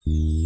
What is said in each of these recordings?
Assalamualaikum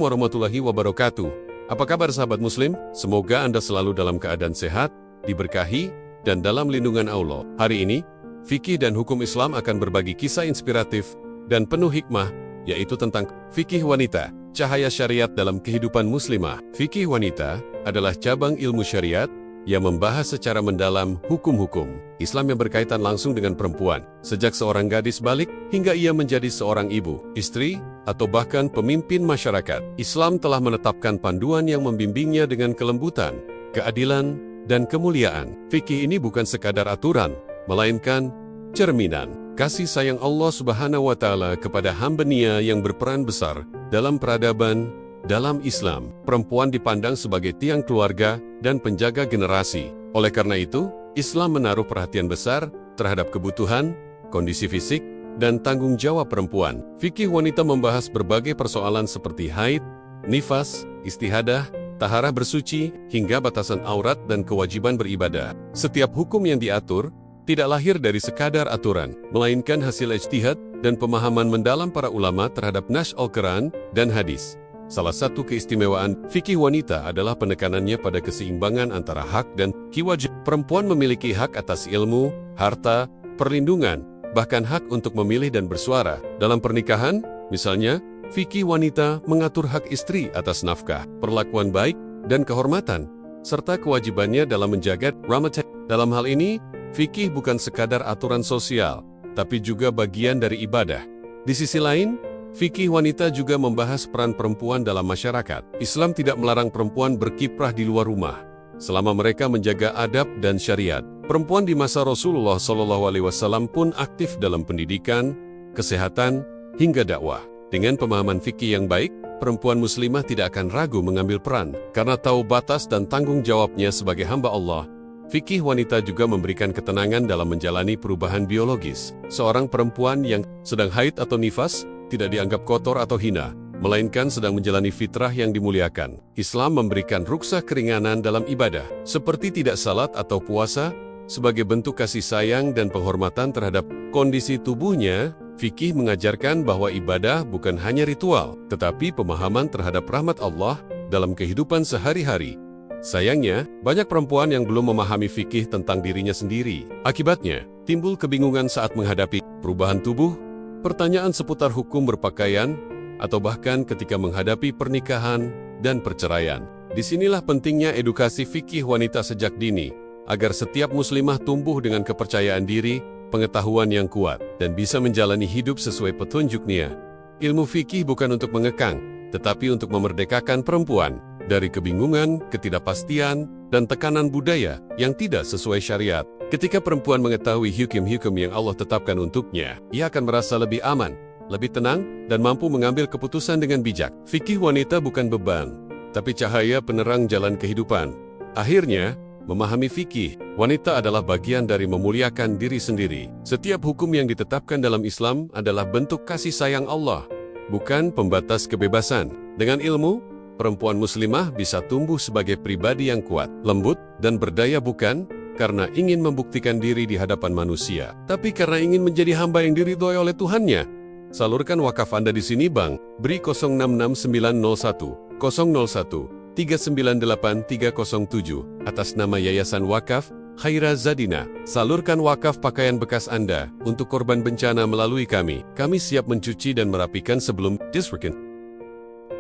warahmatullahi wabarakatuh. Apa kabar sahabat muslim? Semoga Anda selalu dalam keadaan sehat, diberkahi, dan dalam lindungan Allah. Hari ini, fikih dan hukum Islam akan berbagi kisah inspiratif dan penuh hikmah, yaitu tentang fikih wanita, cahaya syariat dalam kehidupan muslimah. Fikih wanita adalah cabang ilmu syariat yang membahas secara mendalam hukum-hukum Islam yang berkaitan langsung dengan perempuan, sejak seorang gadis balik hingga ia menjadi seorang ibu, istri, atau bahkan pemimpin masyarakat. Islam telah menetapkan panduan yang membimbingnya dengan kelembutan, keadilan, dan kemuliaan. Fikih ini bukan sekadar aturan, melainkan cerminan kasih sayang Allah Subhanahu wa Ta'ala kepada hamba-Nya yang berperan besar dalam peradaban. Dalam Islam, perempuan dipandang sebagai tiang keluarga dan penjaga generasi. Oleh karena itu, Islam menaruh perhatian besar terhadap kebutuhan, kondisi fisik, dan tanggung jawab perempuan. Fikih wanita membahas berbagai persoalan seperti haid, nifas, istihadah, taharah bersuci, hingga batasan aurat dan kewajiban beribadah. Setiap hukum yang diatur tidak lahir dari sekadar aturan, melainkan hasil ijtihad dan pemahaman mendalam para ulama terhadap nas Al-Quran dan hadis. Salah satu keistimewaan fikih wanita adalah penekanannya pada keseimbangan antara hak dan kewajiban. Perempuan memiliki hak atas ilmu, harta, perlindungan, bahkan hak untuk memilih dan bersuara. Dalam pernikahan, misalnya, fikih wanita mengatur hak istri atas nafkah, perlakuan baik, dan kehormatan, serta kewajibannya dalam menjaga rahmat. Dalam hal ini, fikih bukan sekadar aturan sosial, tapi juga bagian dari ibadah. Di sisi lain, fikih wanita juga membahas peran perempuan dalam masyarakat. Islam tidak melarang perempuan berkiprah di luar rumah, selama mereka menjaga adab dan syariat. Perempuan di masa Rasulullah SAW pun aktif dalam pendidikan, kesehatan, hingga dakwah. Dengan pemahaman fikih yang baik, perempuan muslimah tidak akan ragu mengambil peran, karena tahu batas dan tanggung jawabnya sebagai hamba Allah. Fikih wanita juga memberikan ketenangan dalam menjalani perubahan biologis. Seorang perempuan yang sedang haid atau nifas tidak dianggap kotor atau hina, melainkan sedang menjalani fitrah yang dimuliakan. Islam memberikan rukhsah keringanan dalam ibadah, seperti tidak salat atau puasa, sebagai bentuk kasih sayang dan penghormatan terhadap kondisi tubuhnya. Fikih mengajarkan bahwa ibadah bukan hanya ritual, tetapi pemahaman terhadap rahmat Allah dalam kehidupan sehari-hari. Sayangnya, banyak perempuan yang belum memahami fikih tentang dirinya sendiri. Akibatnya, timbul kebingungan saat menghadapi perubahan tubuh, pertanyaan seputar hukum berpakaian, atau bahkan ketika menghadapi pernikahan dan perceraian. Disinilah pentingnya edukasi fikih wanita sejak dini, agar setiap muslimah tumbuh dengan kepercayaan diri, pengetahuan yang kuat, dan bisa menjalani hidup sesuai petunjuk-Nya. Ilmu fikih bukan untuk mengekang, tetapi untuk memerdekakan perempuan dari kebingungan, ketidakpastian, dan tekanan budaya yang tidak sesuai syariat. Ketika perempuan mengetahui hukum-hukum yang Allah tetapkan untuknya, ia akan merasa lebih aman, lebih tenang, dan mampu mengambil keputusan dengan bijak. Fikih wanita bukan beban, tapi cahaya penerang jalan kehidupan. Akhirnya, memahami fikih wanita adalah bagian dari memuliakan diri sendiri. Setiap hukum yang ditetapkan dalam Islam adalah bentuk kasih sayang Allah, bukan pembatas kebebasan. Dengan ilmu, perempuan muslimah bisa tumbuh sebagai pribadi yang kuat, lembut, dan berdaya, bukan karena ingin membuktikan diri di hadapan manusia, tapi karena ingin menjadi hamba yang diridhoi oleh Tuhannya. Salurkan wakaf Anda di sini, Bang. Beri 066901 001 398 307 atas nama Yayasan Wakaf Khaira Zadina. Salurkan wakaf pakaian bekas Anda untuk korban bencana melalui kami. Kami siap mencuci dan merapikan sebelum disrekin.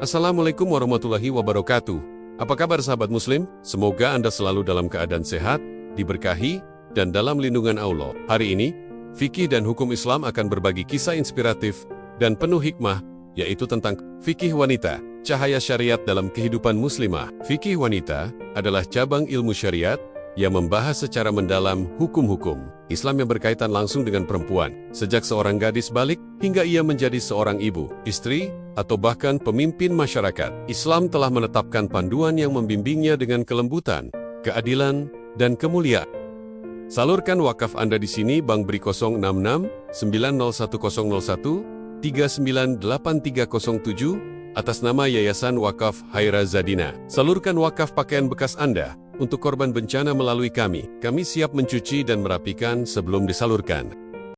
Assalamualaikum warahmatullahi wabarakatuh. Apa kabar sahabat muslim? Semoga Anda selalu dalam keadaan sehat, diberkahi, dan dalam lindungan Allah. Hari ini, fikih dan hukum Islam akan berbagi kisah inspiratif dan penuh hikmah, yaitu tentang fikih wanita, cahaya syariat dalam kehidupan muslimah. Fikih wanita adalah cabang ilmu syariat yang membahas secara mendalam hukum-hukum Islam yang berkaitan langsung dengan perempuan, sejak seorang gadis balik hingga ia menjadi seorang ibu, istri, atau bahkan pemimpin masyarakat. Islam telah menetapkan panduan yang membimbingnya dengan kelembutan, keadilan, dan kemuliaan. Salurkan wakaf Anda di sini, Bank BRI 066 901 001 398307 atas nama Yayasan Wakaf Haira Zadina. Salurkan wakaf pakaian bekas Anda untuk korban bencana melalui kami. Kami siap mencuci dan merapikan sebelum disalurkan.